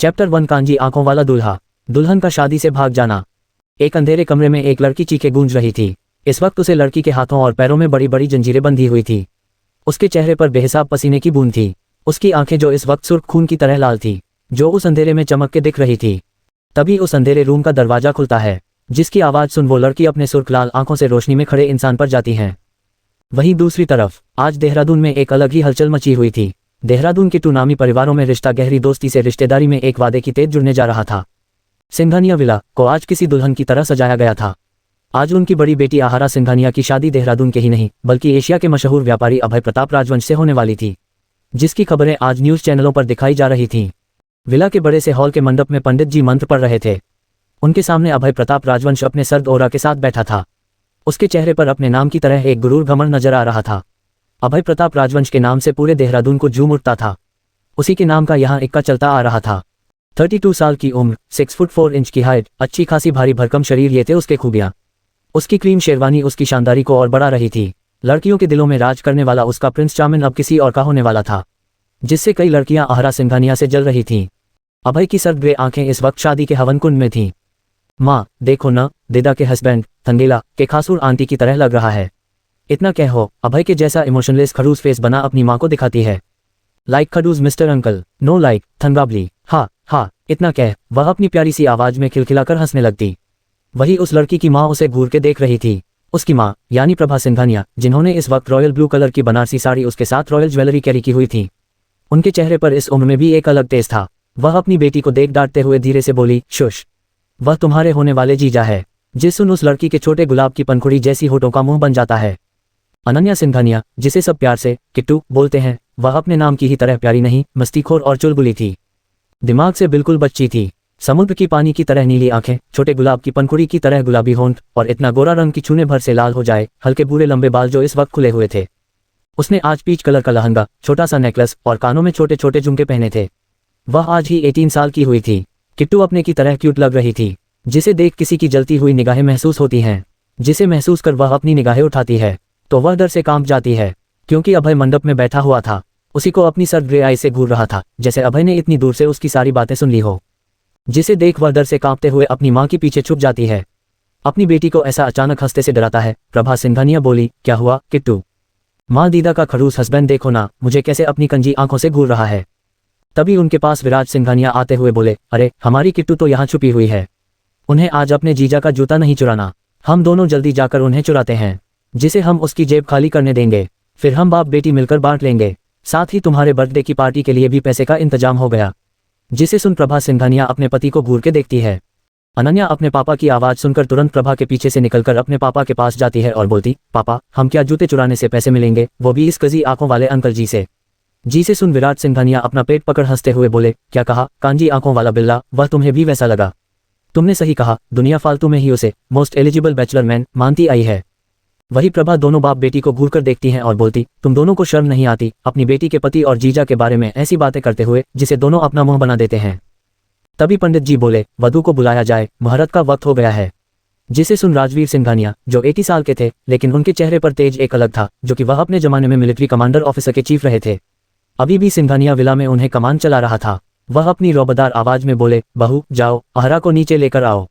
Chapter 1 kanji आंखों वाला दूल्हा। दुल्हन का शादी से भाग जाना। एक अंधेरे कमरे में एक लड़की चीखें गूंज रही थी। इस वक्त उसे लड़की के हाथों और पैरों में बड़ी बड़ी जंजीरें बंधी हुई थी। उसके चेहरे पर बेहिसाब पसीने की बूंद थी। उसकी आंखें जो इस वक्त सुर्ख खून की तरह लाल थी, जो उस अंधेरे में चमक के दिख रही थी। तभी उस अंधेरे रूम का दरवाजा खुलता है, जिसकी आवाज़ सुन वो लड़की अपने सुर्ख लाल आंखों से रोशनी में खड़े इंसान पर जाती है। वहीं दूसरी तरफ आज देहरादून में एक अलग ही हलचल मची हुई थी। देहरादून के टूनामी परिवारों में रिश्ता गहरी दोस्ती से रिश्तेदारी में एक वादे की तेज जुड़ने जा रहा था। सिंघानिया विला को आज किसी दुल्हन की तरह सजाया गया था। आज उनकी बड़ी बेटी आहारा सिंघानिया की शादी देहरादून के ही नहीं बल्कि एशिया के मशहूर व्यापारी अभय प्रताप राजवंश से होने वाली थी, जिसकी खबरें आज न्यूज़ चैनलों पर दिखाई जा रही थीं। विला के बड़े से हॉल के मंडप में पंडित जी मंत्र पढ़ रहे थे। उनके सामने अभय प्रताप राजवंश अपने सर्द ओरा के साथ बैठा था। उसके चेहरे पर अपने नाम की तरह एक गुरूर घमंड नजर आ रहा था। अभय प्रताप राजवंश के नाम से पूरे देहरादून को झूम उठता था। उसी के नाम का यहाँ इक्का चलता आ रहा था। 32 साल की उम्र, 6 फुट 4 इंच की हाइट, अच्छी खासी भारी भरकम शरीर, ये थे उसके खूबियाँ। उसकी क्रीम शेरवानी उसकी शानदारी को और बढ़ा रही थी। लड़कियों के दिलों में राज करने वाला उसका प्रिंस चार्मिंग अब किसी और का होने वाला था, जिससे कई लड़कियां आहारा सिंघानिया से जल रही थीं। अभय की सर्द ग्रे आंखें इस वक्त शादी के हवन कुंड में थीं। माँ देखो न, दिदा के हस्बैंड थंगेला के खासूर आंटी की तरह लग रहा है। इतना कहो, अभय के जैसा इमोशनलेस खड़ूस फेस बना अपनी माँ को दिखाती है। लाइक खड़ूस मिस्टर अंकल, नो लाइक थंगाबली, हा। इतना कह वह अपनी प्यारी सी आवाज में खिलखिलाकर हंसने लगती। वही उस लड़की की माँ उसे घूर के देख रही थी। उसकी माँ यानी प्रभा सिंघानिया, जिन्होंने इस वक्त रॉयल ब्लू कलर की बनारसी साड़ी उसके साथ रॉयल ज्वेलरी कैरी की हुई थी। उनके चेहरे पर इस उम्र में भी एक अलग तेज था। वह अपनी बेटी को देख डांटते हुए धीरे से बोली, शुश, वह तुम्हारे होने वाले जीजा है। जिस सुन उस लड़की के छोटे गुलाब की पंखुड़ी जैसी होठों का मुंह बन जाता है। अनन्या सिंघानिया, जिसे सब प्यार से किट्टू बोलते हैं, वह अपने नाम की ही तरह प्यारी नहीं, मस्तीखोर और चुलबुली थी। दिमाग से बिल्कुल बच्ची थी। समुद्र की पानी की तरह नीली आंखें, छोटे गुलाब की पंखुड़ी की तरह गुलाबी होंठ और इतना गोरा रंग की छूने भर से लाल हो जाए हल्के भूरे लंबे बाल जो इस वक्त खुले हुए थे। उसने आज पीच कलर का लहंगा, छोटा सा नेकलेस और कानों में छोटे छोटे झुमके पहने थे। वह आज ही 18 साल की हुई थी। किट्टू अपने की तरह क्यूट लग रही थी, जिसे देख किसी की जलती हुई निगाहें महसूस होती हैं। जिसे महसूस कर वह अपनी निगाहें उठाती है तो वह डर से कांप जाती है, क्योंकि अभय मंडप में बैठा हुआ था। उसी को अपनी सर्द ग्रे आई से घूर रहा था, जैसे अभय ने इतनी दूर से उसकी सारी बातें सुन ली हो। जिसे देख वह डर से कांपते हुए अपनी माँ के पीछे छुप जाती है। अपनी बेटी को ऐसा अचानक हंसते से डराता है। प्रभा सिंघानिया बोली, क्या हुआ किट्टू? माँ दीदा का खड़ूस हस्बैंड देखो ना, मुझे कैसे अपनी कंजी आंखों से घूर रहा है। तभी उनके पास विराज सिंघानिया आते हुए बोले, अरे हमारी किट्टू तो यहाँ छुपी हुई है। उन्हें आज अपने जीजा का जूता नहीं चुराना, हम दोनों जल्दी जाकर उन्हें चुराते हैं, जिसे हम उसकी जेब खाली करने देंगे। फिर हम बाप बेटी मिलकर बांट लेंगे। साथ ही तुम्हारे बर्थडे की पार्टी के लिए भी पैसे का इंतजाम हो गया। जिसे सुन प्रभा सिंघानिया अपने पति को घूर के देखती है। अनन्या अपने पापा की आवाज़ सुनकर तुरंत प्रभा के पीछे से निकलकर अपने पापा के पास जाती है और बोलती, पापा हम क्या जूते चुराने से पैसे मिलेंगे, वो भी इस कजी आंखों वाले अंकल जी से। जिसे सुन विराट सिंघानिया अपना पेट पकड़ हंसते हुए बोले, क्या कहा कांजी आंखों वाला बिल्ला, वह तुम्हें भी वैसा लगा? तुमने सही कहा, दुनिया फालतू में ही उसे मोस्ट एलिजिबल बैचलर मैन मानती आई है। वही प्रभा दोनों बाप बेटी को घूर कर देखती हैं और बोलती, तुम दोनों को शर्म नहीं आती अपनी बेटी के पति और जीजा के बारे में ऐसी बातें करते हुए, जिसे दोनों अपना मुंह बना देते हैं। तभी पंडित जी बोले, वधू को बुलाया जाए, मुहूर्त का वक्त हो गया है। जिसे सुन राजवीर सिंघानिया, जो 80 साल के थे लेकिन उनके चेहरे पर तेज एक अलग था, जो कि वह अपने जमाने में मिलिट्री कमांडर ऑफिसर के चीफ रहे थे, अभी भी सिंघानिया विला में उन्हें कमान चला रहा था। वह अपनी रौबदार आवाज में बोले, बहू जाओ आहारा को नीचे लेकर आओ।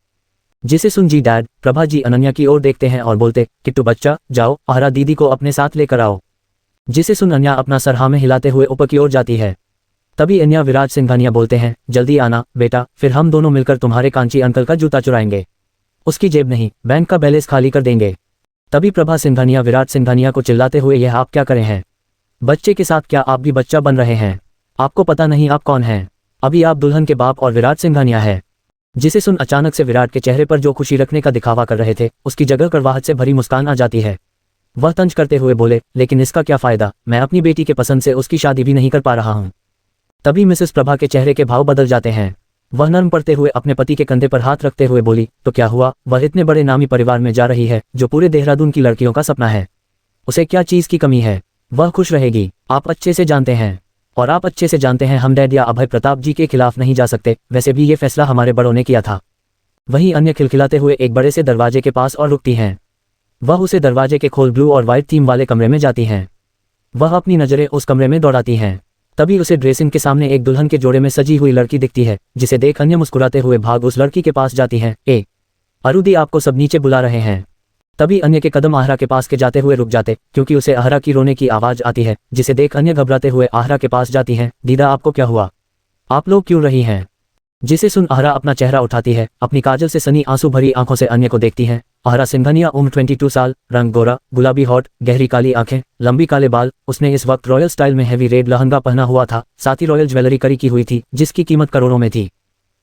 जिसे सुन जी डैड, प्रभा जी अनन्या की ओर देखते हैं और बोलते, किट्टू बच्चा जाओ आहारा दीदी को अपने साथ लेकर आओ। जिसे सुन अन्या अपना सर हाँ में हिलाते हुए ऊपर की ओर जाती है। तभी अन्या विराज सिंघानिया बोलते हैं, जल्दी आना बेटा, फिर हम दोनों मिलकर तुम्हारे कांची अंकल का जूता चुराएंगे। उसकी जेब नहीं, बैंक का बैलेंस खाली कर देंगे। तभी प्रभा सिंघानिया विराट सिंघानिया को चिल्लाते हुए, यह आप क्या करें हैं? बच्चे के साथ क्या आप भी बच्चा बन रहे हैं? आपको पता नहीं आप कौन हैं? अभी आप दुल्हन के बाप और विराट सिंघानिया है। जिसे सुन अचानक से विराट के चेहरे पर जो खुशी रखने का दिखावा कर रहे थे, उसकी जगह कड़वाहट से भरी मुस्कान आ जाती है। वह तंज करते हुए बोले, लेकिन इसका क्या फायदा, मैं अपनी बेटी के पसंद से उसकी शादी भी नहीं कर पा रहा हूँ। तभी मिसेस प्रभा के चेहरे के भाव बदल जाते हैं। वह नर्म पड़ते हुए अपने पति के कंधे पर हाथ रखते हुए बोली, तो क्या हुआ, वह इतने बड़े नामी परिवार में जा रही है जो पूरे देहरादून की लड़कियों का सपना है। उसे क्या चीज की कमी है, वह खुश रहेगी। आप अच्छे से जानते हैं, और आप अच्छे से जानते हैं हम डैड या अभय प्रताप जी के खिलाफ नहीं जा सकते। वैसे भी ये फैसला हमारे बड़ों ने किया था। वहीं अन्य खिलखिलाते हुए एक बड़े से दरवाजे के पास और रुकती हैं। वह उसे दरवाजे के खोल ब्लू और व्हाइट थीम वाले कमरे में जाती हैं। वह अपनी नज़रें उस कमरे में दौड़ाती हैं। तभी उसे ड्रेसिंग के सामने एक दुल्हन के जोड़े में सजी हुई लड़की दिखती है, जिसे देख अन्य मुस्कुराते हुए भाग उस लड़की के पास जाती हैं। अरुदी, आपको सब नीचे बुला रहे हैं। तभी अन्य के कदम आहरा के पास के जाते हुए रुक जाते, क्योंकि उसे आहरा की रोने की आवाज आती है, जिसे देख अन्य घबराते हुए आहरा के पास जाती हैं। दीदा, आपको क्या हुआ? आप लोग क्यों रही हैं? जिसे सुन आहरा अपना चेहरा उठाती है, अपनी काजल से सनी आंसू भरी आंखों से अन्य को देखती हैं। आहरा सिंघानिया, उम्र 22 साल, रंग गोरा, गुलाबी होठ, गहरी काली आंखें, लंबी काले बाल। उसने इस वक्त रॉयल स्टाइल में हैवी रेड लहंगा पहना हुआ था, साथ ही रॉयल ज्वेलरी करी की हुई थी, जिसकी कीमत करोड़ों में थी।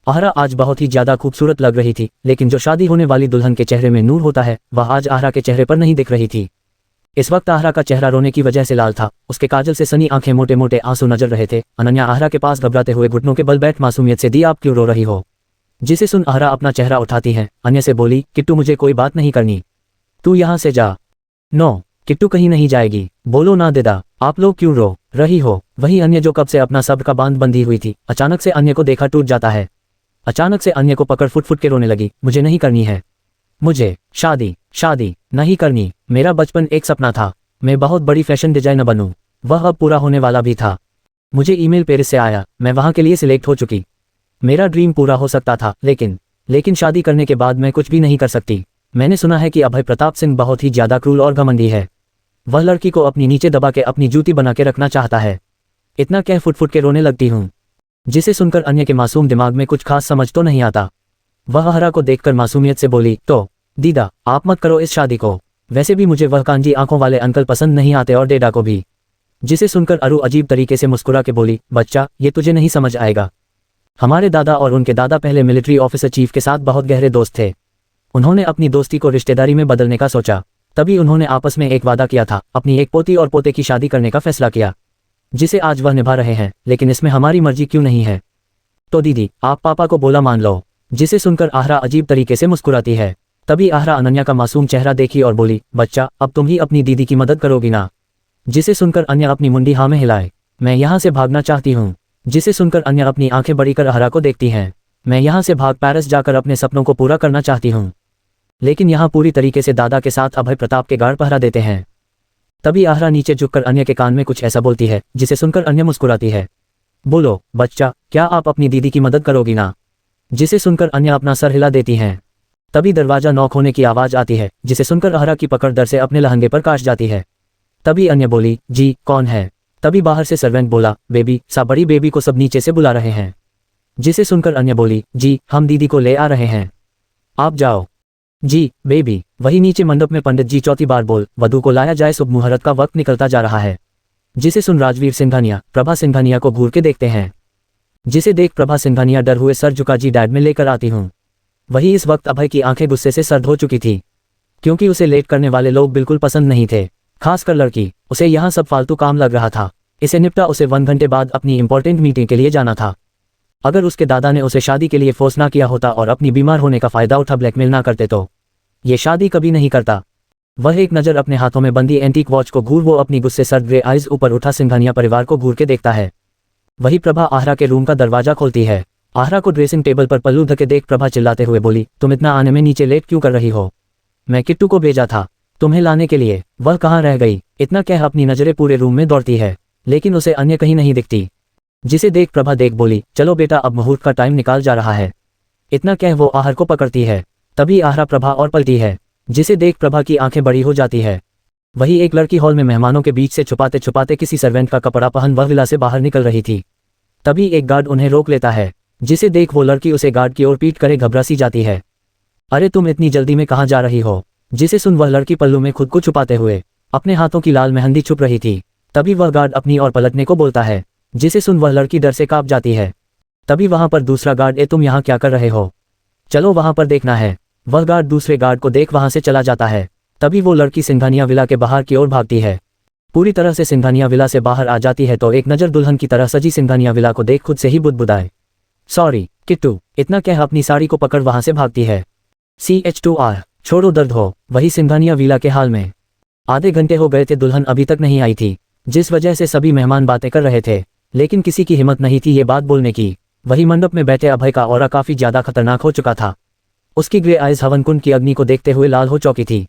आहरा आज बहुत ही ज्यादा खूबसूरत लग रही थी, लेकिन जो शादी होने वाली दुल्हन के चेहरे में नूर होता है, वह आज आहरा के चेहरे पर नहीं दिख रही थी। इस वक्त आहरा का चेहरा रोने की वजह से लाल था, उसके काजल से सनी आंखें मोटे मोटे आंसू नजर रहे थे। अनन्या आहरा के पास घबराते हुए घुटनों के बल बैठ मासूमियत से, दी, आप क्यों रो रही हो? जिसे सुन आहरा अपना चेहरा उठाती है, अन्य से बोली, किट्टू, मुझे कोई बात नहीं करनी, तू यहाँ से जा। नो, किट्टू कहीं नहीं जाएगी। बोलो ना दीदा, आप लोग क्यों रो रही हो? वही अन्य जो कब से अपना सब्र का बांध बंधी हुई थी, अचानक से अन्य को देखा टूट जाता है। अचानक से अन्य को पकड़ फुट फुट के रोने लगी। मुझे नहीं करनी है, मुझे शादी नहीं करनी। मेरा बचपन एक सपना था, मैं बहुत बड़ी फैशन डिजाइनर बनूं, वह अब पूरा होने वाला भी था। मुझे ईमेल पेरिस से आया, मैं वहां के लिए सिलेक्ट हो चुकी। मेरा ड्रीम पूरा हो सकता था, लेकिन शादी करने के बाद मैं कुछ भी नहीं कर सकती। मैंने सुना है कि अभय प्रताप सिंह बहुत ही ज्यादा क्रूर और घमंडी है। वह लड़की को अपनी नीचे दबा के अपनी जूती बना के रखना चाहता है। इतना कह फुट फुट के रोने लगती हूँ। जिसे सुनकर अन्य के मासूम दिमाग में कुछ खास समझ तो नहीं आता। वह आहरा को देखकर मासूमियत से बोली, तो दीदा, आप मत करो इस शादी को। वैसे भी मुझे वह कांजी आंखों वाले अंकल पसंद नहीं आते, और डेडा को भी। जिसे सुनकर अरु अजीब तरीके से मुस्कुरा के बोली, बच्चा, ये तुझे नहीं समझ आएगा। हमारे दादा और उनके दादा पहले मिलिट्री ऑफिसर चीफ के साथ बहुत गहरे दोस्त थे। उन्होंने अपनी दोस्ती को रिश्तेदारी में बदलने का सोचा। तभी उन्होंने आपस में एक वादा किया था, अपनी एक पोती और पोते की शादी करने का फैसला किया, जिसे आज वह निभा रहे हैं। लेकिन इसमें हमारी मर्जी क्यों नहीं है? तो दीदी, आप पापा को बोला मान लो। जिसे सुनकर आहरा अजीब तरीके से मुस्कुराती है। तभी आहरा अनन्या का मासूम चेहरा देखी और बोली, बच्चा, अब तुम ही अपनी दीदी की मदद करोगी ना? जिसे सुनकर अन्या अपनी मुंडी हाँ में हिलाए। मैं यहाँ से भागना चाहती हूँ। जिसे सुनकर अन्या अपनी आंखें बड़ी कर आहरा को देखती हैं। मैं यहाँ से भाग पेरिस जाकर अपने सपनों को पूरा करना चाहती हूँ। लेकिन यहाँ पूरी तरीके से दादा के साथ अभय प्रताप के गार्ड पहरा देते हैं। तभी आहरा नीचे झुककर अन्य के कान में कुछ ऐसा बोलती है, जिसे सुनकर अन्य मुस्कुराती है। बोलो बच्चा, क्या आप अपनी दीदी की मदद करोगी ना? जिसे सुनकर अन्य अपना सर हिला देती हैं। तभी दरवाजा नॉक होने की आवाज आती है, जिसे सुनकर आहरा की पकड़ डर से अपने लहंगे पर काट जाती है। तभी अन्य बोली, जी कौन है? तभी बाहर से सर्वेंट बोला, बेबी, सा बड़ी बेबी को सब नीचे से बुला रहे हैं। जिसे सुनकर अन्य बोली, जी हम दीदी को ले आ रहे हैं, आप जाओ। जी बेबी। वही नीचे मंडप में पंडित जी चौथी बार बोल, वधू को लाया जाए, शुभ मुहूर्त का वक्त निकलता जा रहा है। जिसे सुन राजवीर सिंघानिया प्रभा सिंघानिया को घूर के देखते हैं। जिसे देख प्रभा सिंघानिया डर हुए सर झुका, जी डैड में लेकर आती हूँ। वही इस वक्त अभय की आंखें गुस्से से सर्द हो चुकी थी, क्योंकि उसे लेट करने वाले लोग बिल्कुल पसंद नहीं थे, खासकर लड़की। उसे यहाँ सब फालतू काम लग रहा था। इसे निपटा उसे 1 घंटे बाद अपनी इंपॉर्टेंट मीटिंग के लिए जाना था। अगर उसके दादा ने उसे शादी के लिए फोर्स ना किया होता और अपनी बीमार होने का फायदा उठा ब्लैकमेल ना करते, तो ये शादी कभी नहीं करता। वह एक नज़र अपने हाथों में बंदी एंटीक वॉच को घूर वो अपनी गुस्से सर्द ग्रे आइज ऊपर उठा सिंघानिया परिवार को घूर के देखता है। वही प्रभा आहरा के रूम का दरवाजा खोलती है। आहरा को ड्रेसिंग टेबल पर पल्लू धके देख प्रभा चिल्लाते हुए बोली, तुम इतना आने में नीचे लेट क्यों कर रही हो? मैं किट्टू को भेजा था तुम्हें लाने के लिए, वह कहाँ रह गई? इतना कह अपनी नजरें पूरे रूम में दौड़ती है, लेकिन उसे अन्य कहीं नहीं दिखती। जिसे देख प्रभा देख बोली, चलो बेटा, अब मुहूर्त का टाइम निकाल जा रहा है। इतना कह वो आहर को पकड़ती है। तभी आहरा प्रभा और पलटी है। जिसे देख प्रभा की आंखें बड़ी हो जाती है। वही एक लड़की हॉल में मेहमानों के बीच से छुपाते छुपाते किसी सर्वेंट का कपड़ा पहन वह विला से बाहर निकल रही थी। तभी एक गार्ड उन्हें रोक लेता है। जिसे देख वो लड़की उसे गार्ड की ओर पीट करे घबरा सी जाती है। अरे तुम इतनी जल्दी में कहाँ जा रही हो? जिसे सुन वह लड़की पल्लू में खुद को छुपाते हुए अपने हाथों की लाल मेहंदी छुप रही थी। तभी वह गार्ड अपनी ओर पलटने को बोलता है। जिसे सुन वह लड़की डर से कांप जाती है। तभी वहां पर दूसरा गार्ड, ए तुम यहाँ क्या कर रहे हो? चलो वहां पर देखना है। वह गार्ड दूसरे गार्ड को देख वहां से चला जाता है। तभी वो लड़की सिंघानिया विला के बाहर की ओर भागती है। पूरी तरह से सिंघानिया विला से बाहर आ जाती है तो एक नज़र दुल्हन की तरह सजी सिंघानिया विला को देख खुद से ही बुदबुदाए, सॉरी किट्टू, इतना कह अपनी साड़ी को पकड़ वहां से भागती है। CH2R छोड़ो दर्द हो। वही सिंघानिया विला के हाल में आधे घंटे हो गए थे, दुल्हन अभी तक नहीं आई थी, जिस वजह से सभी मेहमान बातें कर रहे थे, लेकिन किसी की हिम्मत नहीं थी ये बात बोलने की। वही मंडप में बैठे अभय का ऑरा काफी ज्यादा खतरनाक हो चुका था। उसकी ग्रे आइज हवन कुंड की अग्नि को देखते हुए लाल हो चौकी थी।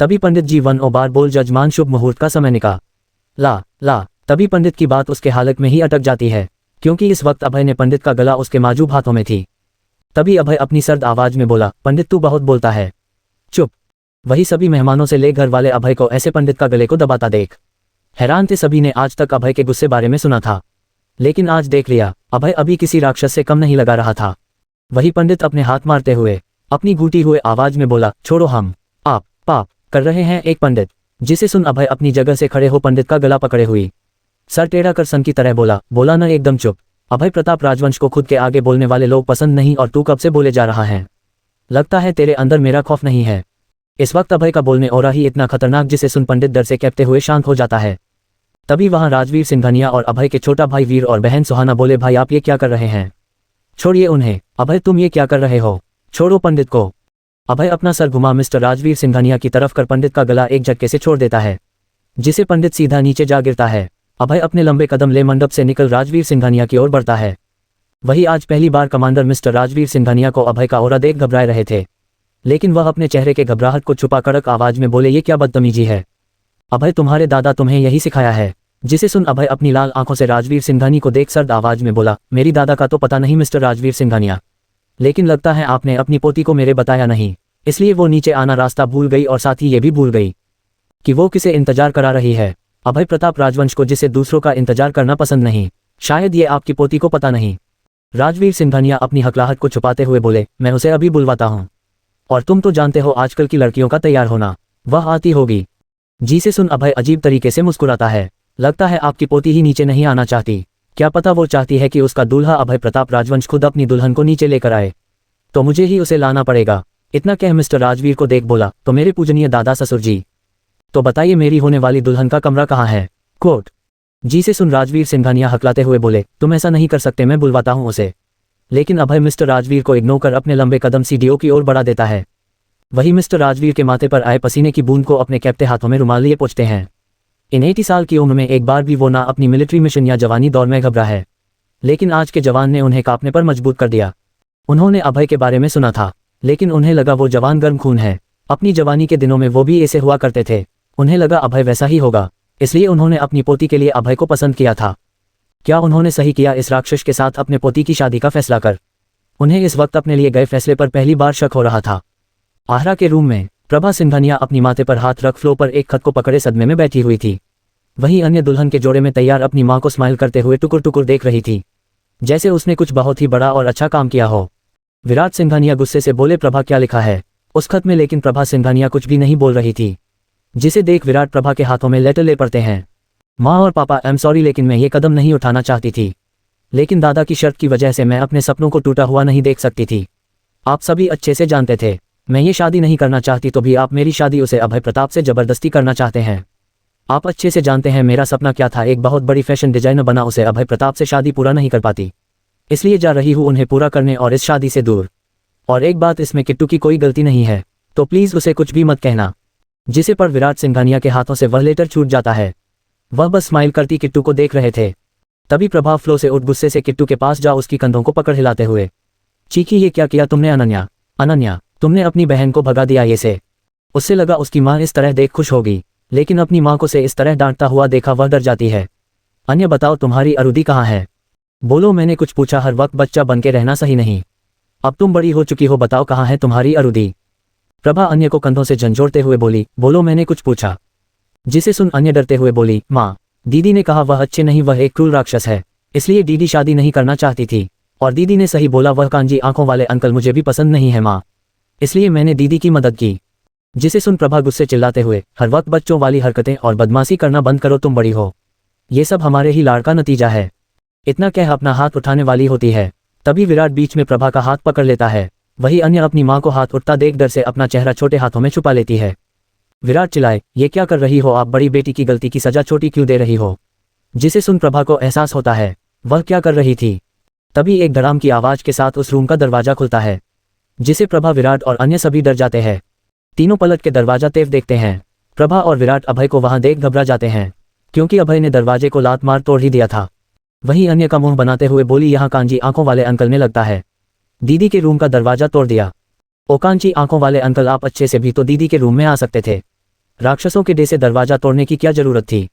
तभी पंडित जी 1 बार बोल, जजमान, शुभ मुहूर्त का समय निकाला। तभी पंडित की बात उसके हालत में ही अटक जाती है, क्योंकि इस वक्त अभय ने पंडित का गला उसके माजूब हाथों में थी। तभी अभय अपनी सर्द आवाज में बोला, पंडित तू बहुत बोलता है, चुप। वही सभी मेहमानों से ले घर वाले अभय को ऐसे पंडित का गले को दबाता देख हैरान थे। सभी ने आज तक अभय के गुस्से बारे में सुना था, लेकिन आज देख लिया अभय अभी किसी राक्षस से कम नहीं लगा रहा था। वही पंडित अपने हाथ मारते हुए अपनी घूटी हुए आवाज में बोला, छोड़ो, हम आप पाप कर रहे हैं। एक पंडित, जिसे सुन अभय अपनी जगह से खड़े हो पंडित का गला पकड़े हुई सर टेढ़ा कर सन की तरह बोला ना एकदम चुप। अभय प्रताप राजवंश को खुद के आगे बोलने वाले लोग पसंद नहीं, और तू कब से बोले जा रहा है? लगता है तेरे अंदर मेरा खौफ नहीं है। इस वक्त अभय का बोलने और ही इतना खतरनाक जिसे सुन पंडित डर से कैपते हुए शांत हो जाता है। तभी वहां राजवीर सिंघानिया और अभय के छोटा भाई वीर और बहन सुहाना बोले, भाई आप ये क्या कर रहे हैं? छोड़िए उन्हें। अभय तुम ये क्या कर रहे हो? छोड़ो पंडित को। अभय अपना सर घुमा मिस्टर राजवीर सिंघानिया की तरफ कर पंडित का गला एक झटके से छोड़ देता है, जिसे पंडित सीधा नीचे जा गिरता है। अभय अपने लंबे कदम ले मंडप से निकल राजवीर सिंघानिया की ओर बढ़ता है। वही आज पहली बार कमांडर मिस्टर राजवीर सिंघानिया को अभय का औरा देख घबराए रहे थे, लेकिन वह अपने चेहरे के घबराहट को छुपा कड़क आवाज में बोले, ये क्या बदतमीजी है? अभय तुम्हारे दादा तुम्हें यही सिखाया है? जिसे सुन अभय अपनी लाल आंखों से राजवीर सिंघानी को देख सर्द आवाज में बोला, मेरी दादा का तो पता नहीं मिस्टर राजवीर सिंघानिया, लेकिन लगता है आपने अपनी पोती को मेरे बताया नहीं, इसलिए वो नीचे आना रास्ता भूल गई और साथ ही ये भी भूल गई कि वो किसे इंतजार करा रही है। अभय प्रताप राजवंश को जिसे दूसरों का इंतजार करना पसंद नहीं, शायद ये आपकी पोती को पता नहीं। राजवीर सिंघानिया अपनी हकलाहट को छुपाते हुए बोले, मैं उसे अभी बुलवाता हूँ, और तुम तो जानते हो आजकल की लड़कियों का तैयार होना, वह आती होगी। जी से सुन अभय अजीब तरीके से मुस्कुराता है, लगता है आपकी पोती ही नीचे नहीं आना चाहती, क्या पता वो चाहती है कि उसका दूल्हा अभय प्रताप राजवंश खुद अपनी दुल्हन को नीचे लेकर आए, तो मुझे ही उसे लाना पड़ेगा। इतना कह मिस्टर राजवीर को देख बोला, तो मेरे पूजनीय दादा ससुर जी, तो बताइए मेरी होने वाली दुल्हन का कमरा कहाँ है? कोर्ट। जी से सुन राजवीर सिंघानिया हकलाते हुए बोले, तुम ऐसा नहीं कर सकते, मैं बुलवाता हूँ उसे। लेकिन अभय मिस्टर राजवीर को इग्नोर कर अपने लंबे कदम सीढ़ियों की ओर बढ़ा देता है। वही मिस्टर राजवीर के माथे पर आए पसीने की बूंद को अपने कैप्टे हाथों में रुमाल लिए पोंछते हैं। इन 80 साल की उम्र में एक बार भी वो ना अपनी मिलिट्री मिशन या जवानी दौर में घबरा है, लेकिन आज के जवान ने उन्हें कांपने पर मजबूर कर दिया। उन्होंने अभय के बारे में सुना था, लेकिन उन्हें लगा वो जवान गर्म खून है, अपनी जवानी के दिनों में वो भी ऐसे हुआ करते थे। उन्हें लगा अभय वैसा ही होगा, इसलिए उन्होंने अपनी पोती के लिए अभय को पसंद किया था। क्या उन्होंने सही किया इस राक्षस के साथ अपने पोती की शादी का फैसला कर? उन्हें इस वक्त अपने लिए गए फैसले पर पहली बार शक हो रहा था। आहारा के रूम में प्रभा सिंघानिया अपनी माथे पर हाथ रख फ्लो पर एक खत को पकड़े सदमे में बैठी हुई थी। वहीं अन्य दुल्हन के जोड़े में तैयार अपनी मां को स्माइल करते हुए टुकुर टुकुर देख रही थी, जैसे उसने कुछ बहुत ही बड़ा और अच्छा काम किया हो। विराट सिंघानिया गुस्से से बोले, प्रभा क्या लिखा है उस खत में? लेकिन प्रभा सिंघानिया कुछ भी नहीं बोल रही थी, जिसे देख विराट प्रभा के हाथों में लेटर ले पड़ते हैं। माँ और पापा, आई एम सॉरी, लेकिन मैं ये कदम नहीं उठाना चाहती थी, लेकिन दादा की शर्त की वजह से मैं अपने सपनों को टूटा हुआ नहीं देख सकती थी। आप सभी अच्छे से जानते थे मैं ये शादी नहीं करना चाहती, तो भी आप मेरी शादी उसे अभय प्रताप से जबरदस्ती करना चाहते हैं। आप अच्छे से जानते हैं मेरा सपना क्या था, एक बहुत बड़ी फैशन डिजाइनर बना, उसे अभय प्रताप से शादी पूरा नहीं कर पाती, इसलिए जा रही हूँ उन्हें पूरा करने और इस शादी से दूर। और एक बात, इसमें किट्टू की कोई गलती नहीं है, तो प्लीज उसे कुछ भी मत कहना। जिसे पर विराट सिंघानिया के हाथों से वह लेटर छूट जाता है। वह बस स्माइल करती किट्टू को देख रहे थे। तभी प्रभा फ्लो से उठ गुस्से से किट्टू के पास जा उसकी कंधों को पकड़ हिलाते हुए चीखी, ये क्या किया तुमने अनन्या? अनन्या, तुमने अपनी बहन को भगा दिया ये से। उससे लगा उसकी माँ इस तरह देख खुश होगी, लेकिन अपनी माँ को से इस तरह डांटता हुआ देखा वह डर जाती है। अन्य बताओ तुम्हारी अरुधि कहाँ है? बोलो, मैंने कुछ पूछा? हर वक्त बच्चा बन के रहना सही नहीं, अब तुम बड़ी हो चुकी हो, बताओ कहाँ है तुम्हारी अरुधि? प्रभा अन्य को कंधों से झंझोड़ते हुए बोली, बोलो मैंने कुछ पूछा? जिसे सुन अन्य डरते हुए बोली, माँ, दीदी ने कहा वह अच्छे नहीं, वह एक क्रूर राक्षस है, इसलिए दीदी शादी नहीं करना चाहती थी। और दीदी ने सही बोला, वह कांजी आंखों वाले अंकल मुझे भी पसंद नहीं है माँ, इसलिए मैंने दीदी की मदद की। जिसे सुन प्रभा गुस्से चिल्लाते हुए, हर वक्त बच्चों वाली हरकतें और बदमाशी करना बंद करो, तुम बड़ी हो, ये सब हमारे ही लाड़ का नतीजा है। इतना कह अपना हाथ उठाने वाली होती है, तभी विराट बीच में प्रभा का हाथ पकड़ लेता है। वही अन्य अपनी माँ को हाथ उठता देख डर से अपना चेहरा छोटे हाथों में छुपा लेती है। विराट चिल्लाए, ये क्या कर रही हो आप? बड़ी बेटी की गलती की सजा छोटी क्यों दे रही हो? जिसे सुन प्रभा को एहसास होता है वह क्या कर रही थी। तभी एक धड़ाम की आवाज के साथ उस रूम का दरवाजा खुलता है, जिसे प्रभा, विराट और अन्य सभी डर जाते हैं। तीनों पलट के दरवाजा तेव देखते हैं। प्रभा और विराट अभय को वहां देख घबरा जाते हैं, क्योंकि अभय ने दरवाजे को लात मार तोड़ ही दिया था। वहीं अन्य का मुंह बनाते हुए बोली, यहाँ कांजी आंखों वाले अंकल ने लगता है दीदी के रूम का दरवाजा तोड़ दिया। ओ कांची आंखों वाले अंकल, आप अच्छे से भी तो दीदी के रूम में आ सकते थे, राक्षसों के डे से दरवाजा तोड़ने की क्या जरूरत थी?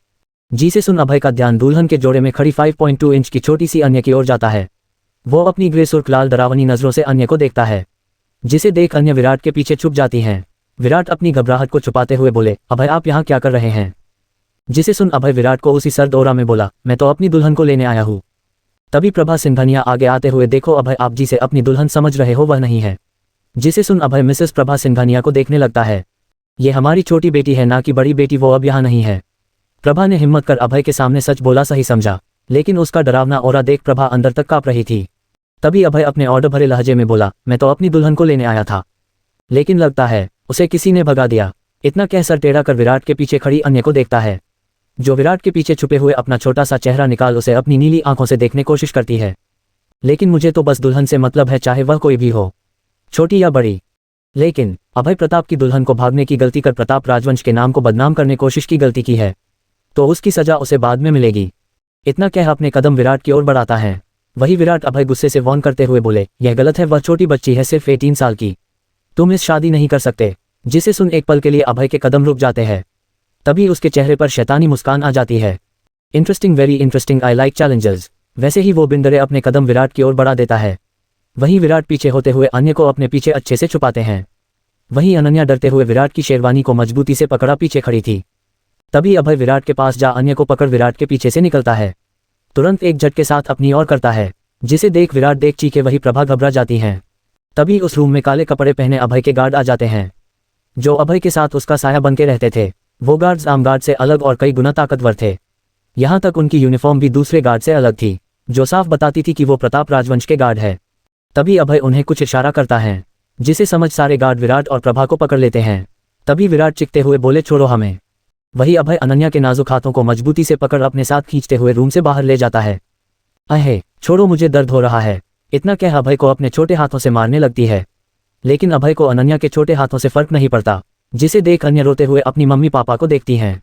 जिसे सुन अभय का ध्यान दुल्हन के जोड़े में खड़ी 5.2 इंच की छोटी सी अन्य की ओर जाता है। वो अपनी ग्रे सुर्ख लाल डरावनी नजरों से अन्य को देखता है, जिसे देख अन्य विराट के पीछे छुप जाती हैं। विराट अपनी घबराहट को छुपाते हुए बोले, अभय आप यहाँ क्या कर रहे हैं? जिसे सुन अभय विराट को उसी सर्द ओरा में बोला, मैं तो अपनी दुल्हन को लेने आया हूँ। तभी प्रभा सिंघानिया आगे आते हुए, देखो अभय आप जिसे अपनी दुल्हन समझ रहे हो वह नहीं है। जिसे सुन अभय मिसेस प्रभा सिंघानिया को देखने लगता है। ये हमारी छोटी बेटी है, ना कि बड़ी बेटी, वो अब यहाँ नहीं है। प्रभा ने हिम्मत कर अभय के सामने सच बोला सही समझा, लेकिन उसका डरावना ओरा देख प्रभा अंदर तक कांप रही थी। तभी अभय अपने ऑर्डर भरे लहजे में बोला, मैं तो अपनी दुल्हन को लेने आया था, लेकिन लगता है उसे किसी ने भगा दिया। इतना कह सर टेढ़ा कर विराट के पीछे खड़ी अन्य को देखता है, जो विराट के पीछे छुपे हुए अपना छोटा सा चेहरा निकाल उसे अपनी नीली आंखों से देखने कोशिश करती है। लेकिन मुझे तो बस दुल्हन से मतलब है, चाहे वह कोई भी हो, छोटी या बड़ी। लेकिन अभय प्रताप की दुल्हन को भागने की गलती कर प्रताप राजवंश के नाम को बदनाम करने कोशिश की गलती की है, तो उसकी सजा उसे बाद में मिलेगी। इतना कह अपने कदम विराट की ओर बढ़ाता है। वही विराट अभय गुस्से से वार्न करते हुए बोले, यह गलत है, वह छोटी बच्ची है, सिर्फ 18 साल की, तुम इस शादी नहीं कर सकते। जिसे सुन एक पल के लिए अभय के कदम रुक जाते हैं। तभी उसके चेहरे पर शैतानी मुस्कान आ जाती है। Interesting, very interesting, I like challenges. वैसे ही वो बिन डरे अपने कदम विराट की ओर बढ़ा देता है। वहीं विराट पीछे होते हुए अन्य को अपने पीछे अच्छे से छुपाते हैं। वहीं अनन्या डरते हुए विराट की शेरवानी को मजबूती से पकड़ा पीछे खड़ी थी। तभी अभय विराट के पास जा अन्य को पकड़ विराट के पीछे से निकलता है। तुरंत एक झटके साथ अपनी ओर करता है, जिसे देख विराट देख चीखे वही प्रभा घबरा जाती हैं। तभी उस रूम में काले कपड़े पहने अभय के गार्ड आ जाते हैं, जो अभय के साथ उसका साया बनके रहते थे। वो गार्ड्स आम गार्ड से अलग और कई गुना ताकतवर थे। यहाँ तक उनकी यूनिफॉर्म भी दूसरे गार्ड से अलग थी, जो साफ बताती थी कि वो प्रताप राजवंश के गार्ड है। तभी अभय उन्हें कुछ इशारा करता है, जिसे समझ सारे गार्ड विराट और प्रभा को पकड़ लेते हैं। तभी विराट चिखते हुए बोले, छोड़ो हमें। वही अभय अनन्या के नाजुक हाथों को मजबूती से पकड़ अपने साथ खींचते हुए रूम से बाहर ले जाता है। अहे छोड़ो, मुझे दर्द हो रहा है। इतना कह अभय को अपने छोटे हाथों से मारने लगती है, लेकिन अभय को अनन्या के छोटे हाथों से फर्क नहीं पड़ता, जिसे देख अन्य रोते हुए अपनी मम्मी पापा को देखती हैं।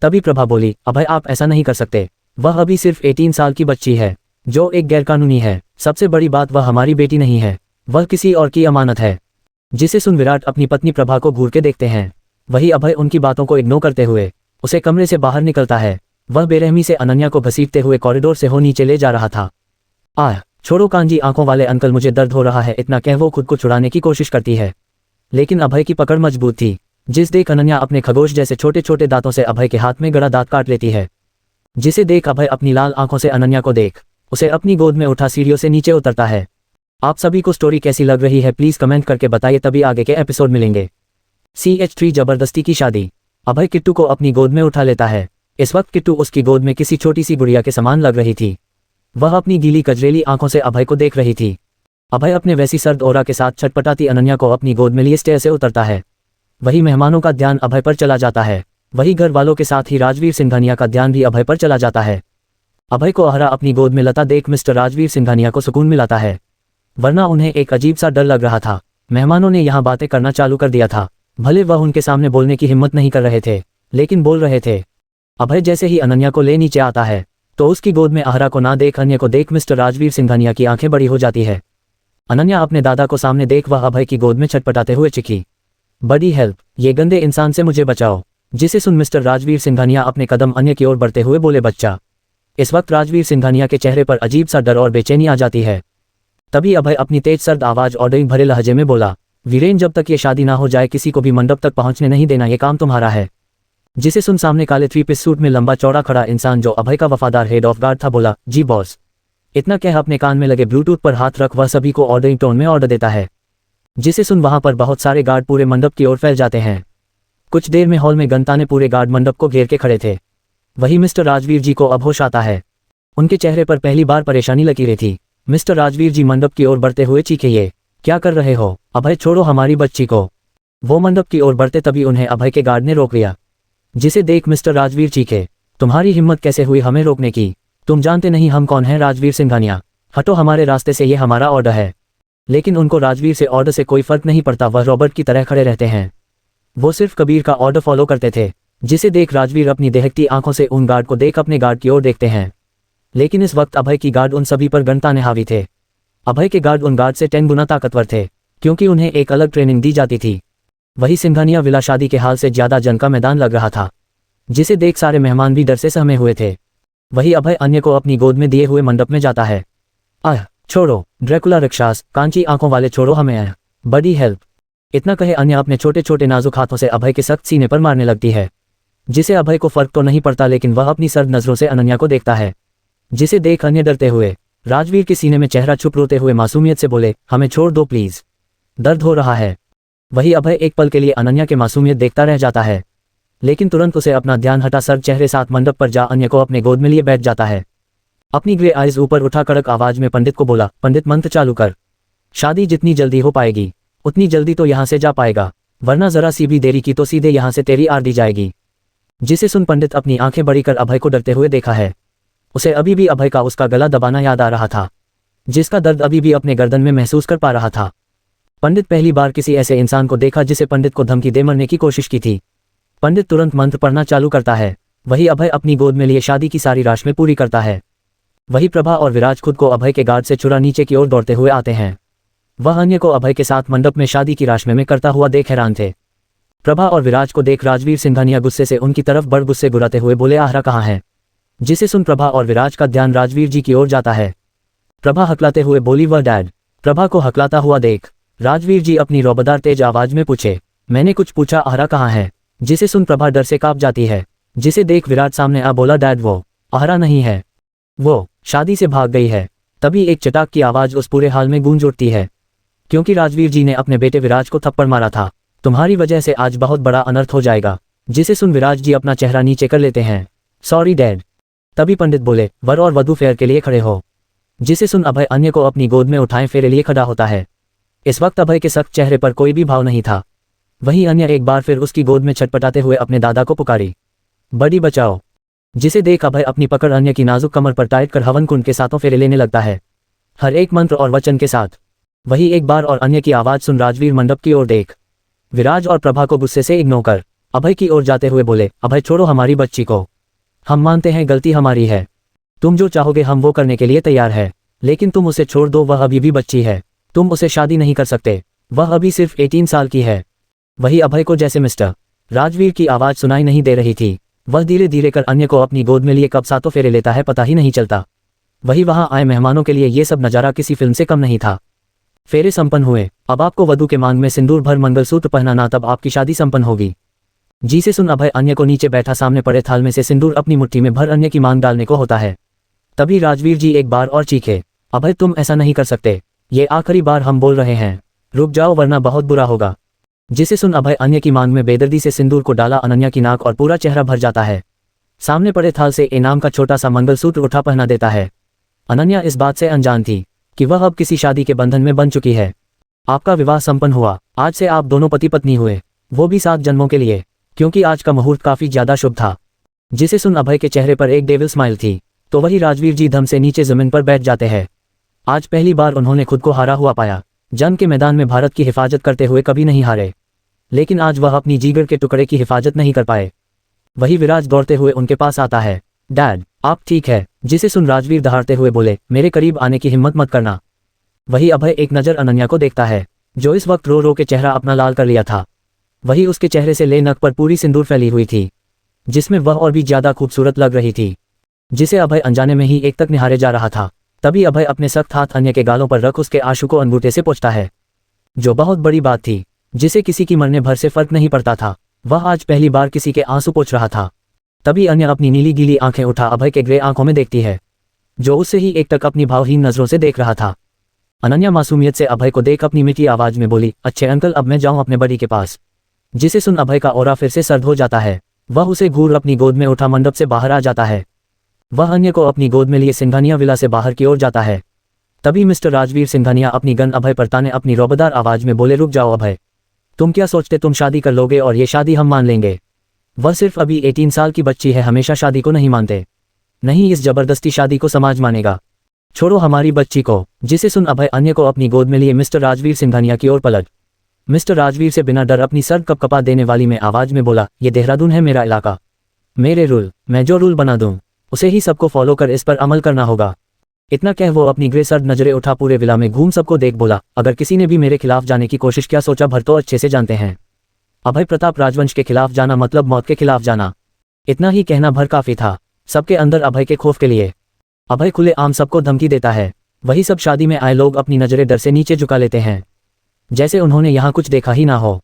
तभी प्रभा बोली, अभय आप ऐसा नहीं कर सकते, वह अभी सिर्फ 18 साल की बच्ची है, जो एक गैरकानूनी है। सबसे बड़ी बात, वह हमारी बेटी नहीं है, वह किसी और की अमानत है। जिसे सुन विराट अपनी पत्नी प्रभा को घूर के देखते हैं। वही अभय उनकी बातों को इग्नोर करते हुए उसे कमरे से बाहर निकलता है। वह बेरहमी से अनन्या को घसीटते हुए कॉरिडोर से हो नीचे ले जा रहा था। आह छोड़ो कांजी आंखों वाले अंकल, मुझे दर्द हो रहा है। इतना कह वो खुद को छुड़ाने की कोशिश करती है, लेकिन अभय की पकड़ मजबूत थी। जिस देख अनन्या अपने खगोश जैसे छोटे छोटे दांतों से अभय के हाथ में गड़ा दांत काट लेती है। जिसे देख अभय अपनी लाल आंखों से अनन्या को देख उसे अपनी गोद में उठा सीढ़ियों से नीचे उतरता है। आप सभी को स्टोरी कैसी लग रही है प्लीज कमेंट करके बताइए, तभी आगे के एपिसोड मिलेंगे। CH3 जबरदस्ती की शादी। अभय किट्टू को अपनी गोद में उठा लेता है। इस वक्त किट्टू उसकी गोद में किसी छोटी सी गुड़िया के समान लग रही थी। वह अपनी गीली कजरेली आंखों से अभय को देख रही थी। अभय अपने वैसी सर्द ओरा के साथ छटपटाती अनन्या को अपनी गोद में लिए स्टेयर से उतरता है। वही मेहमानों का ध्यान अभय पर चला जाता है। वही घर वालों के साथ ही राजवीर सिंघानिया का ध्यान भी अभय पर चला जाता है। अभय को अहरा अपनी गोद में लता देख मिस्टर राजवीर सिंघानिया को सुकून मिलाता है, वरना उन्हें एक अजीब सा डर लग रहा था। मेहमानों ने यहाँ बातें करना चालू कर दिया था। भले वह उनके सामने बोलने की हिम्मत नहीं कर रहे थे, लेकिन बोल रहे थे। अभय जैसे ही अनन्या को ले नीचे आता है, तो उसकी गोद में अहरा को ना देख अन्य को देख मिस्टर राजवीर सिंघानिया की आंखें बड़ी हो जाती है। अनन्या अपने दादा को सामने देख वह अभय की गोद में छटपटाते हुए चिखी, बड़ी हेल्प, ये गंदे इंसान से मुझे बचाओ। जिसे सुन मिस्टर राजवीर सिंघानिया अपने कदम अन्य की ओर बढ़ते हुए बोले, बच्चा। इस वक्त राजवीर सिंघानिया के चेहरे पर अजीब सा डर और बेचैनी आ जाती है। तभी अभय अपनी तेज सर्द आवाज ऑर्डरिंग भरे लहजे में बोला, वीरेन जब तक ये शादी ना हो जाए किसी को भी मंडप तक पहुंचने नहीं देना, ये काम तुम्हारा है। जिसे सुन सामने काले 3-पीस सूट में लंबा चौड़ा खड़ा इंसान जो अभय का वफादार हेड ऑफ गार्ड था बोला, जी बॉस। इतना कह अपने कान में लगे ब्लूटूथ पर हाथ रख वह सभी को ऑर्डरिंग टोन में ऑर्डर देता है। जिसे सुन वहां पर बहुत सारे गार्ड पूरे मंडप की ओर फैल जाते हैं। कुछ देर में हॉल में गनताने पूरे गार्ड मंडप को घेर के खड़े थे। वही मिस्टर राजवीर जी को अब होश आता है। उनके चेहरे पर पहली बार परेशानी लगी रही थी। मिस्टर राजवीर जी मंडप की ओर बढ़ते हुए चीखे, ये क्या कर रहे हो? अभय छोड़ो हमारी बच्ची को। वो मंडप की ओर बढ़ते तभी उन्हें अभय के गार्ड ने रोक लिया। जिसे देख मिस्टर राजवीर चीखे, तुम्हारी हिम्मत कैसे हुई हमें रोकने की? तुम जानते नहीं हम कौन हैं? राजवीर सिंघानिया, हटो हमारे रास्ते से, ये हमारा ऑर्डर है। लेकिन उनको राजवीर से ऑर्डर से कोई फर्क नहीं पड़ता, वह रॉबर्ट की तरह खड़े रहते हैं। वो सिर्फ कबीर का ऑर्डर फॉलो करते थे। जिसे देख राजवीर अपनी दहकती आंखों से उन गार्ड को देख अपने गार्ड की ओर देखते हैं। लेकिन इस वक्त अभय की गार्ड उन सभी पर गनताने हावी थे। अभय के गार्ड उन गार्ड से 10 गुना ताकतवर थे, क्योंकि उन्हें एक अलग ट्रेनिंग दी जाती थी। वही सिंघानिया विला शादी के हाल से ज्यादा जंग का मैदान लग रहा था। जिसे देख सारे मेहमान भी डर से सहमे हुए थे। वही अभय अन्य को अपनी गोद में दिए हुए मंडप में जाता है। छोड़ो ड्रैकुला राक्षस, कांची आंखों वाले, छोड़ो हमें, बड़ी हेल्प। इतना कहे अन्य अपने छोटे छोटे नाजुक हाथों से अभय के सख्त सीने पर मारने लगती है, जिसे अभय को फर्क तो नहीं पड़ता, लेकिन वह अपनी सर्द नजरों से अनन्या को देखता है, जिसे देख अन्य डरते हुए राजवीर के सीने में चेहरा छुप रोते हुए मासूमियत से बोले, हमें छोड़ दो प्लीज, दर्द हो रहा है। वही अभय एक पल के लिए अनन्या के मासूमियत देखता रह जाता है, लेकिन तुरंत उसे अपना ध्यान हटा सर्द चेहरे साथ मंडप पर जा अन्य को अपने गोद में लिए बैठ जाता है। अपनी ग्रे आइज ऊपर उठा कड़क आवाज में पंडित को बोला, पंडित मंत्र चालू कर, शादी जितनी जल्दी हो पाएगी उतनी जल्दी तो यहाँ से जा पाएगा, वरना जरा सी भी देरी की तो सीधे यहाँ से तेरी आर दी जाएगी। जिसे सुन पंडित अपनी आंखें बड़ी कर अभय को डरते हुए देखा है। उसे अभी भी अभय का उसका गला दबाना याद आ रहा था, जिसका दर्द अभी भी अपने गर्दन में महसूस कर पा रहा था। पंडित पहली बार किसी ऐसे इंसान को देखा जिसे पंडित को धमकी दे मरने की कोशिश की थी। पंडित तुरंत मंत्र पढ़ना चालू करता है। वही अभय अपनी गोद में लिए शादी की सारी राशि में पूरी करता है। वही प्रभा और विराज खुद को अभय के गार्ड से चुरा नीचे की ओर दौड़ते हुए आते हैं। वह अन्य को अभय के साथ मंडप में शादी की राशि में करता हुआ देख हैरान थे। प्रभा और विराज को देख राजवीर सिंघानिया गुस्से से उनकी तरफ बड़ गुस्से गुराते हुए बोले, आहरा कहाँ है। जिसे सुन प्रभा और विराज का ध्यान राजवीर जी की ओर जाता है। प्रभा हकलाते हुए बोली, वह डैड। प्रभा को हकलाता हुआ देख राजवीर जी अपनी रौबदार तेज आवाज में पूछे, मैंने कुछ पूछा, आहरा कहाँ है। जिसे सुन प्रभा डर से कांप जाती है। जिसे देख विराज सामने आ बोला, डैड वो आहरा नहीं है, वो शादी से भाग गई है। तभी एक चटाक की आवाज उस पूरे हाल में गूंज उठती है, क्योंकि राजवीर जी ने अपने बेटे विराज को थप्पड़ मारा था। तुम्हारी वजह से आज बहुत बड़ा अनर्थ हो जाएगा। जिसे सुन विराज जी अपना चेहरा नीचे कर लेते हैं, सॉरी डैड। तभी पंडित बोले, वर और वधू फेयर के लिए खड़े हो। जिसे सुन अभय अन्य को अपनी गोद में उठाए फेरे लिए खड़ा होता है। इस वक्त अभय के सख्त चेहरे पर कोई भी भाव नहीं था। वहीं अन्य एक बार फिर उसकी गोद में छटपटाते हुए अपने दादा को पुकारी, बड़ी बचाओ। जिसे देख अभय अपनी पकड़ अन्य की नाजुक कमर पर टाइट कर हवन कुंड के साथों फेरे लेने लगता है, हर एक मंत्र और वचन के साथ। वही एक बार और अन्य की आवाज सुन राजवीर मंडप की ओर देख विराज और प्रभा को गुस्से से इग्नोर कर अभय की ओर जाते हुए बोले, अभय छोड़ो हमारी बच्ची को, हम मानते हैं गलती हमारी है। तुम जो चाहोगे हम वो करने के लिए तैयार है, लेकिन तुम उसे छोड़ दो, वह अभी भी बच्ची है। तुम उसे शादी नहीं कर सकते, वह अभी सिर्फ 18 साल की है। वही अभय को जैसे मिस्टर राजवीर की आवाज सुनाई नहीं दे रही थी। वह धीरे धीरे कर अन्य को अपनी गोद में लिए कब सातों फेरे लेता है पता ही नहीं चलता। वही वहां आए मेहमानों के लिए ये सब नजारा किसी फिल्म से कम नहीं था। फेरे संपन्न हुए। अब आपको वधू के मांग में सिंदूर भर मंगलसूत्र पहनाना, तब आपकी शादी संपन्न होगी। जी से सुन अभय अन्य को नीचे बैठा सामने पड़े थाल में से सिंदूर अपनी मुट्ठी में भर अन्य की मांग डालने को होता है। तभी राजवीर जी एक बार और चीखे, अभय तुम ऐसा नहीं कर सकते, ये आखिरी बार हम बोल रहे हैं, रुक जाओ वरना बहुत बुरा होगा। जिसे सुन अभय अन्य की मांग में बेदर्दी से सिंदूर को डाला। अनन्या की नाक और पूरा चेहरा भर जाता है। सामने पड़े थाल से इनाम का छोटा सा मंगलसूत्र उठा पहना देता है। अनन्या इस बात से अनजान थी कि वह अब किसी शादी के बंधन में बन चुकी है। आपका विवाह संपन्न हुआ, आज से आप दोनों पति पत्नी हुए, वो भी 7 जन्मों के लिए, क्योंकि आज का मुहूर्त काफी ज्यादा शुभ था। जिसे सुन अभय के चेहरे पर एक डेविल स्माइल थी। तो वही राजवीर जी धम से नीचे जमीन पर बैठ जाते हैं। आज पहली बार उन्होंने खुद को हारा हुआ पाया। जंग के मैदान में भारत की हिफाजत करते हुए कभी नहीं हारे, लेकिन आज वह अपनी जीगर के टुकड़े की हिफाजत नहीं कर पाए। वही विराज दौड़ते हुए उनके पास आता है, डैड आप ठीक है। जिसे सुन राजवीर दहाड़ते हुए बोले, मेरे करीब आने की हिम्मत मत करना। वही अभय एक नजर अनन्या को देखता है, जो इस वक्त रो रो के चेहरा अपना लाल कर लिया था। वही उसके चेहरे से ले नक पर पूरी सिंदूर फैली हुई थी, जिसमें वह और भी ज्यादा खूबसूरत लग रही थी। जिसे अभय अनजाने में ही एक तक निहारे जा रहा था। तभी अभय अपने सख्त हाथ अन्य के गालों पर रख उसके आंसू को अंगूठे से पोंछता है, जो बहुत बड़ी बात थी। जिसे किसी की मरने भर से फर्क नहीं पड़ता था, वह आज पहली बार किसी के आंसू पोंछ रहा था। तभी अन्य अपनी नीली गीली आंखें उठा अभय के ग्रे आंखों में देखती है, जो उससे ही एक तक अपनी भावहीन नजरों से देख रहा था। अनन्या मासूमियत से अभय को देख अपनी मीठी आवाज में बोली, अच्छे अंकल अब मैं जाऊं अपने बड़ी के पास। जिसे सुन अभय का ऑरा फिर से सर्द हो जाता है। वह उसे घूर अपनी गोद में उठा मंडप से बाहर आ जाता है। वह अन्य को अपनी गोद में लिए सिंघानिया विला से बाहर की ओर जाता है। तभी मिस्टर राजवीर सिंघानिया अपनी गन अभय पर ताने अपनी रौबदार आवाज में बोले, रुक जाओ अभय, तुम क्या सोचते तुम शादी कर लोगे और ये शादी हम मान लेंगे। वह सिर्फ अभी 18 साल की बच्ची है, हमेशा शादी को नहीं मानते। नहीं, इस जबरदस्ती शादी को समाज मानेगा। छोड़ो हमारी बच्ची को। जिसे सुन अभय अन्य को अपनी गोद में लिए मिस्टर राजवीर सिंघानिया की ओर पलट मिस्टर राजवीर से बिना डर अपनी सर कपकपा देने वाली में आवाज में बोला, ये देहरादून है मेरा इलाका, मेरे रूल, मैं जो रूल बना दूं उसे ही सबको फॉलो कर इस पर अमल करना होगा। इतना कह वो अपनी ग्रे सर्द नजरें उठा पूरे विला में घूम सबको देख बोला, अगर किसी ने भी मेरे खिलाफ जाने की कोशिश किया सोचा भर तो अच्छे से जानते हैं। अभय प्रताप राजवंश के खिलाफ जाना मतलब मौत के खिलाफ जाना। इतना ही कहना भर काफी था सबके अंदर अभय के खौफ के लिए। अभय खुले आम सबको धमकी देता है। वही सब शादी में आए लोग अपनी नजरें डर से नीचे झुका लेते हैं, जैसे उन्होंने यहाँ कुछ देखा ही ना हो।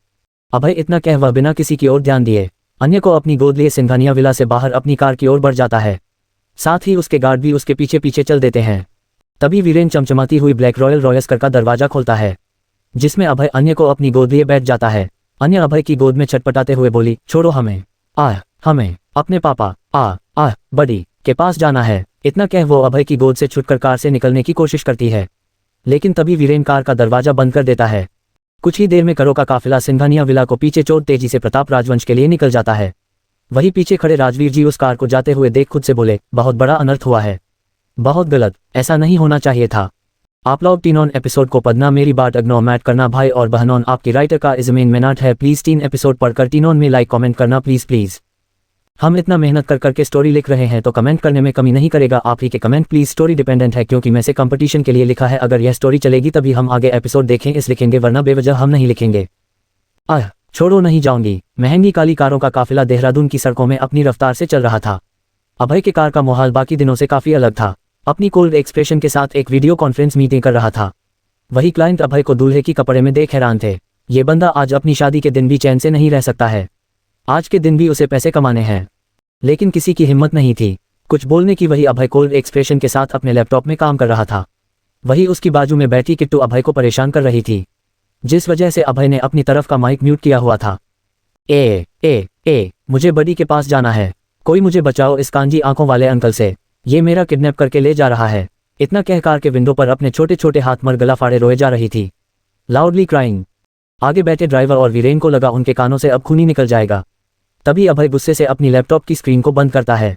अभय इतना कह वह बिना किसी की ओर ध्यान दिए अन्य को अपनी गोद लिए सिंघानिया विला से बाहर अपनी कार की ओर बढ़ जाता है। साथ ही उसके गार्ड भी उसके पीछे पीछे चल देते हैं। तभी वीरेन चमचमाती हुई ब्लैक रॉयल रॉयस्कर का दरवाजा खोलता है, जिसमें अभय अन्य को अपनी गोद लिए बैठ जाता है। अन्य अभय की गोद में छटपटाते हुए बोली, छोड़ो हमें, हमें अपने पापा बड़ी के पास जाना है। इतना कह वो अभय की गोद से छुटकर कार से निकलने की कोशिश करती है, लेकिन तभी वीरेन कार का दरवाजा बंद कर देता है। कुछ ही देर में करों का काफिला सिंघानिया विला को पीछे छोड़ तेजी से प्रताप राजवंश के लिए निकल जाता है। वही पीछे खड़े राजवीर जी उस कार को जाते हुए देख खुद से बोले, बहुत बड़ा अनर्थ हुआ है, बहुत गलत, ऐसा नहीं होना चाहिए था। आप लोग 3 एपिसोड को पढ़ना, मेरी बात इग्नोर मत करना भाई और बहनों। आपकी राइटर का इज़मीन मेनाट है, प्लीज़ 3 एपिसोड पढ़कर 3 में लाइक कमेंट करना प्लीज़। हम इतना मेहनत कर करके स्टोरी लिख रहे हैं तो कमेंट करने में कमी नहीं करेगा। आप ही के कमेंट प्लीज़। स्टोरी डिपेंडेंट है क्योंकि मैं से कंपटीशन के लिए लिखा है। अगर यह स्टोरी चलेगी तभी हम आगे एपिसोड देखें इस लिखेंगे, वरना बेवजह हम नहीं लिखेंगे। छोड़ो नहीं जाऊंगी। महंगी काली कारों का काफिला देहरादून की सड़कों में अपनी रफ्तार से चल रहा था। अभय के कार का माहौल बाकी दिनों से काफी अलग था। अपनी कोल्ड एक्सप्रेशन के साथ एक वीडियो कॉन्फ्रेंस मीटिंग कर रहा था। वही क्लाइंट अभय को दूल्हे की कपड़े में देख हैरान थे। ये बंदा आज अपनी शादी के दिन भी चैन से नहीं रह सकता है। आज के दिन भी उसे पैसे कमाने हैं, लेकिन किसी की हिम्मत नहीं थी कुछ बोलने की। वही अभय कोल्ड एक्सप्रेशन के साथ अपने लैपटॉप में काम कर रहा था। वही उसकी बाजू में बैठी किट्टू अभय को परेशान कर रही थी, जिस वजह से अभय ने अपनी तरफ का माइक म्यूट किया हुआ था। मुझे बड़ी के पास जाना है, कोई मुझे बचाओ इस कांजी आंखों वाले अंकल से, ये मेरा किडनैप करके ले जा रहा है। इतना कह कार के विंडो पर अपने छोटे छोटे हाथ मर गला फाड़े रोए जा रही थी, लाउडली क्राइंग। आगे बैठे ड्राइवर और वीरेन को लगा उनके कानों से अब खून ही निकल जाएगा। तभी अभय गुस्से से अपनी लैपटॉप की स्क्रीन को बंद करता है,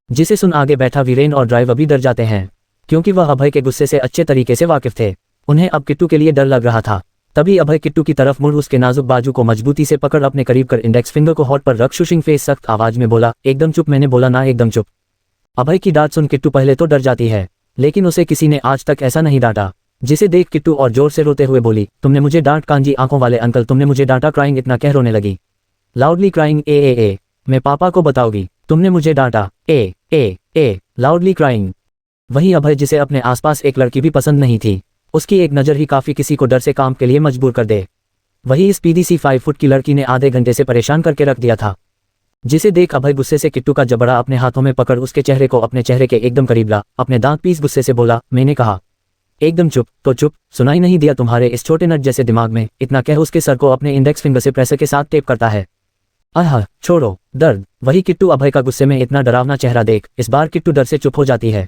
जिसे सुन आगे बैठा वीरेन और ड्राइवर भी डर जाते हैं, क्योंकि वह अभय के गुस्से से अच्छे तरीके से वाकिफ थे। उन्हें अब किट्टू के लिए डर लग रहा था। तभी अभय किट्टू की तरफ मुड़ उसके नाजुक बाजू को मजबूती से पकड़ अपने करीब कर इंडेक्स फिंगर को हॉट पर रख शुशिंग फेस सख्त आवाज में बोला, एकदम चुप। मैंने बोला ना एकदम चुप। अभय की डांट सुन किट्टू पहले तो डर जाती है, लेकिन उसे किसी ने आज तक ऐसा नहीं डांटा। जिसे देख किट्टू और जोर से रोते हुए बोली, तुमने मुझे डांट कांजी आंखों वाले अंकल, तुमने मुझे डांटा। क्राइंग इतना कह रोने लगी, लाउडली क्राइंग। मैं पापा को बताऊंगी, तुमने मुझे डांटा। Loudly crying. वहीं अभय, जिसे अपने आसपास एक लड़की भी पसंद नहीं थी, उसकी एक नज़र ही काफ़ी किसी को डर से काम के लिए मजबूर कर दे। वही इस पीडीसी 5 फुट की लड़की ने आधे घंटे से परेशान करके रख दिया था, जिसे देख अभय गुस्से से किट्टू का जबड़ा अपने हाथों में पकड़ उसके चेहरे को अपने चेहरे के एकदम करीब ला, अपने दांत पीस गुस्से से बोला, मैंने कहा एकदम चुप तो चुप, सुनाई नहीं दिया तुम्हारे इस छोटे नट जैसे दिमाग में। इतना कह उसके सर को अपने इंडेक्स फिंगर से प्रेशर के साथ टेप करता है। छोड़ो दर्द। वही किट्टू अभय का गुस्से में इतना डरावना चेहरा देख इस बार किट्टू डर से चुप हो जाती है।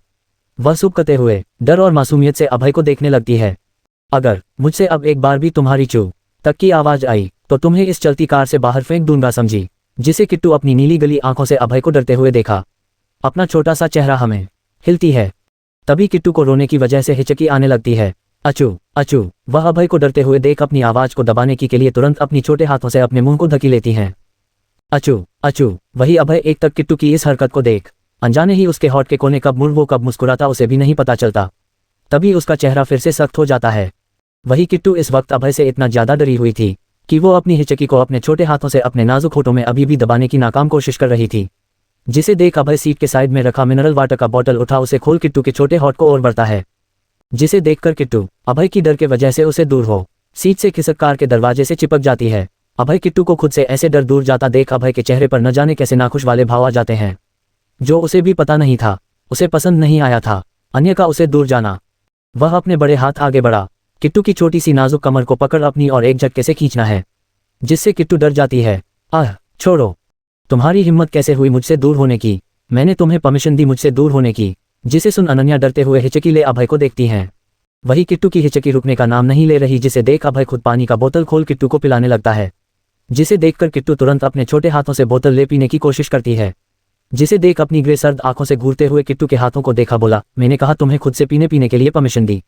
वह सुबकते हुए डर और मासूमियत से अभय को देखने लगती है। अगर मुझसे अब एक बार भी तुम्हारी चू तक की आवाज आई तो तुम्हें इस चलती कार से बाहर फेंक दूंगा, समझी। जिसे किट्टू अपनी नीली गली आंखों से अभय को डरते हुए देखा। अपना छोटा सा चेहरा हमें हिलती है। तभी किट्टू को रोने की वजह से हिचकी आने लगती है। अचू। वह अभय को डरते हुए देख अपनी आवाज को दबाने के लिए तुरंत अपनी छोटे हाथों से अपने मुंह को ढकी लेती हैं। अचू। वही अभय एक तक किट्टू की इस हरकत को देख अनजाने ही उसके होठ के कोने कब मुड़ वो कब मुस्कुराता उसे भी नहीं पता चलता। तभी उसका चेहरा फिर से सख्त हो जाता है। वही किट्टू इस वक्त अभय से इतना ज्यादा डरी हुई थी कि वो अपनी हिचकी को अपने छोटे हाथों से अपने नाजुक होठों में अभी भी दबाने की नाकाम कोशिश कर रही थी। जिसे देख अभय सीट के साइड में रखा मिनरल वाटर का बोतल उठा उसे खोल किट्टू के छोटे होठ को और बढ़ता है। जिसे देखकर किट्टू अभय की डर के वजह से उसे दूर हो सीट से खिसक कार के दरवाजे से चिपक जाती है। अभय किट्टू को खुद से ऐसे डर दूर जाता देख अभय के चेहरे पर न जाने कैसे नाखुश वाले भाव आ जाते हैं, जो उसे भी पता नहीं था। उसे पसंद नहीं आया था अन्य का उसे दूर जाना। वह अपने बड़े हाथ आगे बढ़ा किट्टू की छोटी सी नाजुक कमर को पकड़ अपनी और एक झटके से खींचना है, जिससे किट्टू डर जाती है। छोड़ो, तुम्हारी हिम्मत कैसे हुई मुझसे दूर होने की? मैंने तुम्हें परमिशन दी मुझसे दूर होने की? जिसे सुन अनन्या डरते हुए हिचकी ले अभय को देखती हैं। वही किट्टू की हिचकी रुकने का नाम नहीं ले रही, जिसे देख अभय खुद पानी का बोतल खोल किट्टू को पिलाने लगता है। जिसे देखकर किट्टू तुरंत अपने छोटे हाथों से बोतल ले पीने की कोशिश करती है। जिसे देख अपनी ग्रे सर्द आंखों से घूरते हुए किट्टू के हाथों को देखा, बोला, मैंने कहा तुम्हें खुद से पीने के लिए परमिशन दी,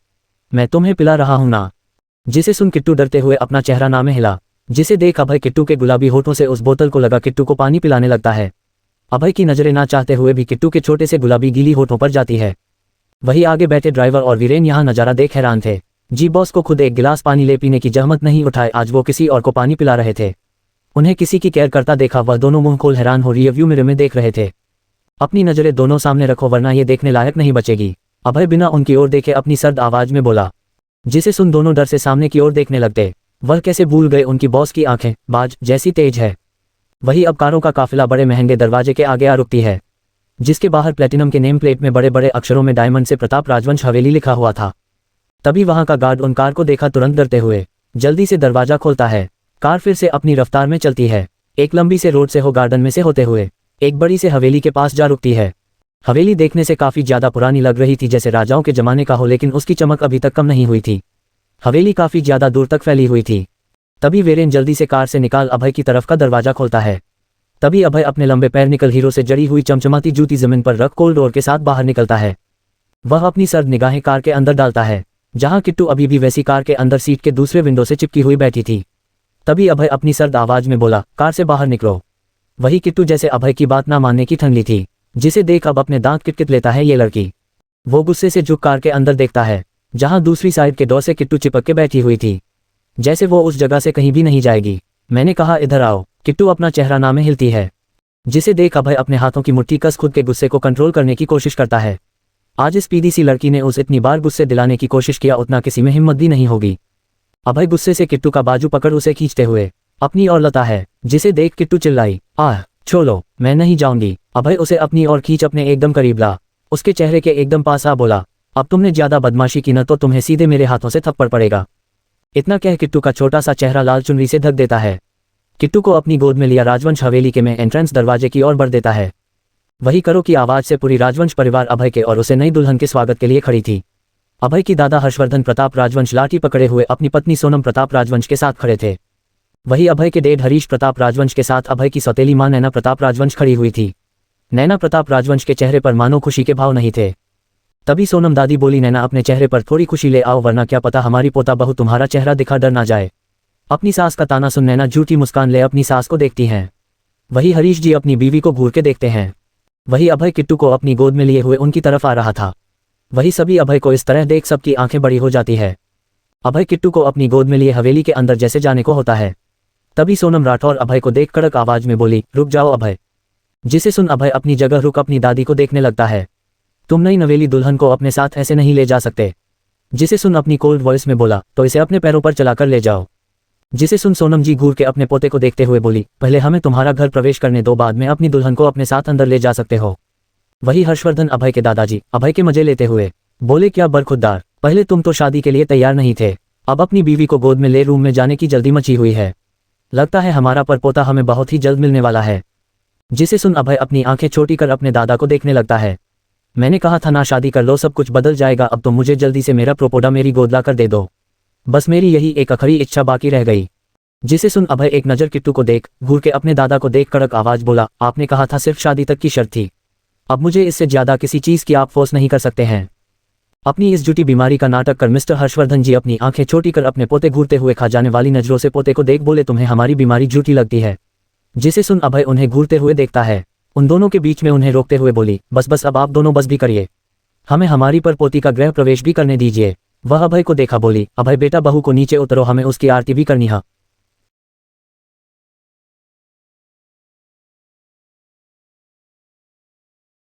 मैं तुम्हें पिला रहा हूं ना। जिसे सुन किट्टू डरते हुए अपना चेहरा ना में हिला। जिसे देख अभय किट्टू के गुलाबी होठों से उस बोतल को लगा किट्टू को पानी पिलाने लगता है। अभय की नजरें ना चाहते हुए भी किट्टू के छोटे से गुलाबी गीली होठों पर जाती है। वही आगे बैठे ड्राइवर और वीरेन यहाँ नजारा देख हैरान थे। जी बॉस को खुद एक गिलास पानी ले पीने की जहमत नहीं उठाए, आज वो किसी और को पानी पिला रहे थे। उन्हें किसी की केयर करता देखा वह दोनों मुंह खोल हैरान हो रियरव्यू मिरर में देख रहे थे। अपनी नजरें दोनों सामने रखो वरना ये देखने लायक नहीं बचेगी, अभय बिना उनकी ओर देखे अपनी सर्द आवाज में बोला, जिसे सुन दोनों डर से सामने की ओर देखने लगते। वह कैसे भूल गए उनकी बॉस की आंखें बाज जैसी तेज है। वही अब कारों का काफिला बड़े महंगे दरवाजे के आगे आ रुकती है, जिसके बाहर प्लेटिनम के नेम प्लेट में बड़े बड़े अक्षरों में डायमंड से प्रताप राजवंश हवेली लिखा हुआ था। तभी वहां का गार्ड उन कार को देखा, तुरंत डरते हुए जल्दी से दरवाजा खोलता है। कार फिर से अपनी रफ्तार में चलती है, एक लंबी से रोड से हो गार्डन में से होते हुए एक बड़ी से हवेली के पास जा रुकती है। हवेली देखने से काफी ज्यादा पुरानी लग रही थी, जैसे राजाओं के जमाने का हो, लेकिन उसकी चमक अभी तक कम नहीं हुई थी। हवेली काफी ज्यादा दूर तक फैली हुई थी। तभी वीरेन जल्दी से कार से निकाल अभय की तरफ का दरवाजा खोलता है। तभी अभय अपने लंबे पैर निकल हीरो से जड़ी हुई चमचमाती जूती जमीन पर रख कोल्ड डोर के साथ बाहर निकलता है। वह अपनी सर्द निगाहें कार के अंदर डालता है, जहां किट्टू अभी भी वैसी कार के अंदर सीट के दूसरे विंडो से चिपकी हुई बैठी थी। तभी अभय अपनी सर्द आवाज में बोला, कार से बाहर निकलो। वही किट्टू जैसे अभय की बात ना मानने की ठंडी थी, जिसे देख अब अपने दांत किटकिट लेता है ये लड़की। वो गुस्से से झुक कार के अंदर देखता है, जहां दूसरी साइड के डोर से किट्टू चिपक के बैठी हुई थी, जैसे वो उस जगह से कहीं भी नहीं जाएगी। मैंने कहा इधर आओ। किट्टू अपना चेहरा ना में हिलती है, जिसे देख अभय अपने हाथों की मुट्ठी कस खुद के गुस्से को कंट्रोल करने की कोशिश करता है। आज इस पीदी सी लड़की ने उस इतनी बार गुस्से दिलाने की कोशिश किया, उतना किसी में हिम्मत भी नहीं होगी। अभय गुस्से से किट्टू का बाजू पकड़ उसे खींचते हुए अपनी ओर लाता है, जिसे देख किट्टू चिल्लाई, आह छोड़ो, मैं नहीं जाऊंगी। अभय उसे अपनी ओर खींच अपने एकदम करीब ला, उसके चेहरे के एकदम पास आ बोला, अब तुमने ज्यादा बदमाशी की न तो तुम्हें सीधे मेरे हाथों से थप्पड़ पड़ेगा। इतना कह किट्टू का छोटा सा चेहरा लाल चुनरी से ढक देता है। किट्टू को अपनी गोद में लिया राजवंश हवेली के में एंट्रेंस दरवाजे की ओर बढ़ देता है। वही करो की आवाज से पूरी राजवंश परिवार अभय के और उसे नई दुल्हन के स्वागत के लिए खड़ी थी। अभय की दादा हर्षवर्धन प्रताप राजवंश लाठी पकड़े हुए अपनी पत्नी सोनम प्रताप राजवंश के साथ खड़े थे। वही अभय के डैड हरीश प्रताप राजवंश के साथ अभय की सौतेली मां नैना प्रताप राजवंश खड़ी हुई थी। नैना प्रताप राजवंश के चेहरे पर मानो खुशी के भाव नहीं थे। तभी सोनम दादी बोली, नैना अपने चेहरे पर थोड़ी खुशी ले आओ, वरना क्या पता हमारी पोता बहू तुम्हारा चेहरा दिखा डर ना जाए। अपनी सास का ताना सुन नैना झूठी मुस्कान ले अपनी सास को देखती हैं। वही हरीश जी अपनी बीवी को घूर के देखते हैं। वही अभय किट्टू को अपनी गोद में लिए हुए उनकी तरफ आ रहा था। वही सभी अभय को इस तरह देख सबकी आंखें बड़ी हो जाती है। अभय किट्टू को अपनी गोद में लिए हवेली के अंदर जैसे जाने को होता है। तभी सोनम राठौर अभय को देख कड़क आवाज में बोली, रुक जाओ अभय। जिसे सुन अभय अपनी जगह रुक अपनी दादी को देखने लगता है। तुम नई नवेली दुल्हन को अपने साथ ऐसे नहीं ले जा सकते। जिसे सुन अपनी कोल्ड वॉइस में बोला, तो इसे अपने पैरों पर चलाकर ले जाओ। जिसे सुन सोनम जी घूर के अपने पोते को देखते हुए बोली, पहले हमें तुम्हारा घर प्रवेश करने दो, बाद में अपनी दुल्हन को अपने साथ अंदर ले जा सकते हो। वही हर्षवर्धन अभय के दादाजी अभय के मजे लेते हुए बोले, क्या बरखुरदार, पहले तुम तो शादी के लिए तैयार नहीं थे, अब अपनी बीवी को गोद में ले रूम में जाने की जल्दी मची हुई है। लगता है हमारा परपोता हमें बहुत ही जल्द मिलने वाला है। जिसे सुन अभय अपनी आंखें छोटी कर अपने दादा को देखने लगता है। मैंने कहा था ना शादी कर लो, सब कुछ बदल जाएगा। अब तो मुझे जल्दी से मेरा प्रोपोडा मेरी गोद ला कर दे दो, बस मेरी यही एक आखिरी इच्छा बाकी रह गई। जिसे सुन अभय एक नजर किट्टू को देख घूर के अपने दादा को देख कड़क आवाज बोला, आपने कहा था सिर्फ शादी तक की शर्त थी, अब मुझे इससे ज्यादा किसी चीज की आप फोर्स नहीं कर सकते हैं। अपनी इस झूठी बीमारी का नाटक कर मिस्टर हर्षवर्धन जी अपनी आंखें छोटी कर अपने पोते घूरते हुए खा जाने वाली नजरों से पोते को देख बोले, तुम्हें हमारी बीमारी झूठी लगती है। जिसे सुन अभय उन्हें घूरते हुए देखता है। उन दोनों के बीच में उन्हें रोकते हुए बोली, बस बस अब आप दोनों बस भी करिए, हमें हमारी पर पोती का गृह प्रवेश भी करने दीजिए। वह अभय को देखा बोली, अभय बेटा बहू को नीचे उतरो, हमें उसकी आरती भी करनी है।